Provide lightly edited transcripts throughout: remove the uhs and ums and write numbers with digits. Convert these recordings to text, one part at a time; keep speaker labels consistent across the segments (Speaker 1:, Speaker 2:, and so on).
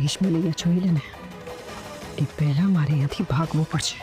Speaker 1: રેશમી લઈને જોઈ લે ને એ પહેલા મારે અહીંયાથી ભાગવું પડશે.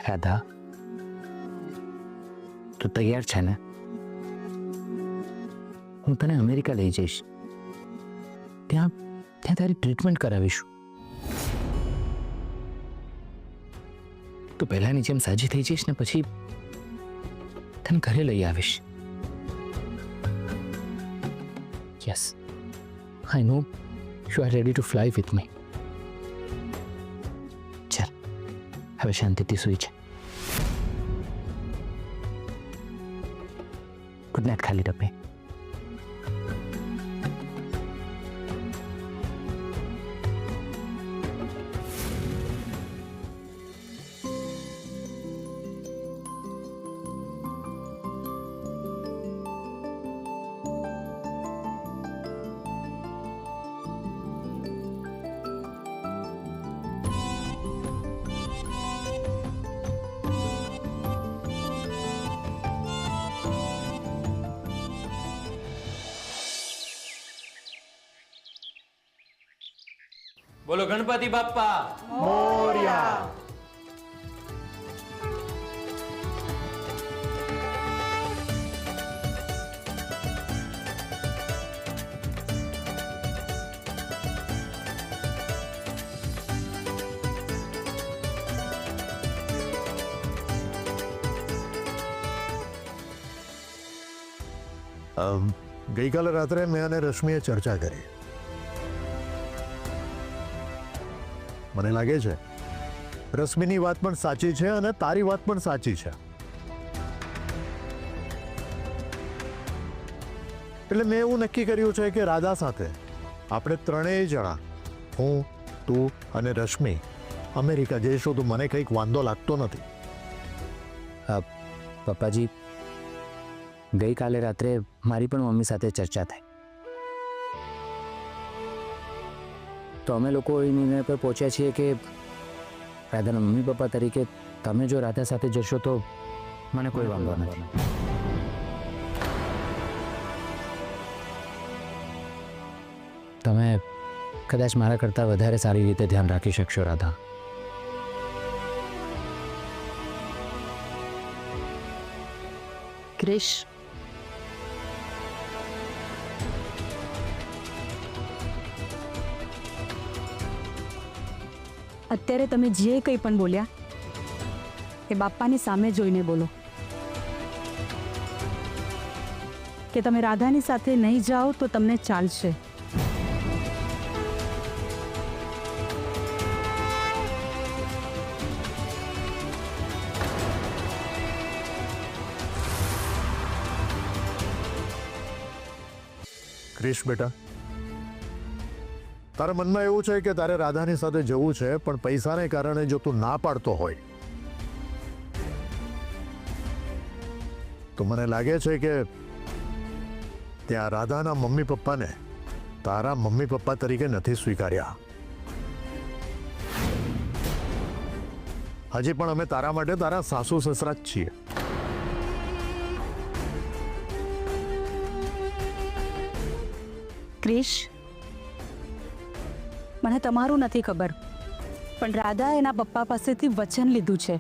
Speaker 2: રાધા, તું તૈયાર છે ને? હું તને અમેરિકા લઈ જઈશ. ત્યાં તારી ટ્રીટમેન્ટ કરાવીશું. તું પહેલાની જેમ સાજી થઈ જઈશ ને પછી તને ઘરે લઈ આવીશ. Yes, I know you are ready to fly with me. ચાલ, હવે શાંતિથી સૂઈ જા. ગુડ નાઇટ ખાલી ડબ્બે.
Speaker 3: બોલો ગણપતિ બાપ્પા
Speaker 4: મોર્યા. ગઈકાલે રાત્રે મેં અને રશ્મિએ ચર્ચા કરી. મને લાગે છે રશ્મિની વાત પણ સાચી છે અને તારી વાત પણ સાચી છે. એટલે મેં એવું નક્કી કર્યું છે કે રાધા સાથે આપણે ત્રણેય જણા, હું, તું અને રશ્મિ અમેરિકા જઈશું તો મને કંઈક વાંધો લાગતો નથી.
Speaker 2: પપ્પાજી, ગઈકાલે રાત્રે મારી પણ મમ્મી સાથે ચર્ચા થઈ તો અમે લોકો એ નિર્ણય પર પહોંચ્યા છીએ કે રાધાના મમ્મી પપ્પા તરીકે તમે જો રાધા સાથે જશો તો મને કોઈ વાંધો નથી. તમે કદાચ મારા કરતાં વધારે સારી રીતે ધ્યાન રાખી શકશો રાધા.
Speaker 1: ક્રિશ,
Speaker 5: અત્યારે તમે જે કંઈ પણ બોલ્યા એ બાપ્પાની સામે જોઈને બોલો કે તમે રાધાની સાથે નહીં જાઓ તો તમને ચાલશે.
Speaker 4: ક્રિશ બેટા, તારા મનમાં એવું છે કે તારે રાધાની સાથે જવું છે, પણ પૈસાને કારણે જો તું ના પાડતો હોય તો મને લાગે છે કે ત્યાં રાધાના મમ્મી પપ્પાને તારા મમ્મી પપ્પા તરીકે નથી સ્વીકાર્યા. હજી પણ અમે તારા માટે તારા સાસુ સસરા જ છીએ.
Speaker 5: ક્રિશ, મને તમારું નથી ખબર, પણ રાધા એના પપ્પા પાસેથી વચન લીધું છે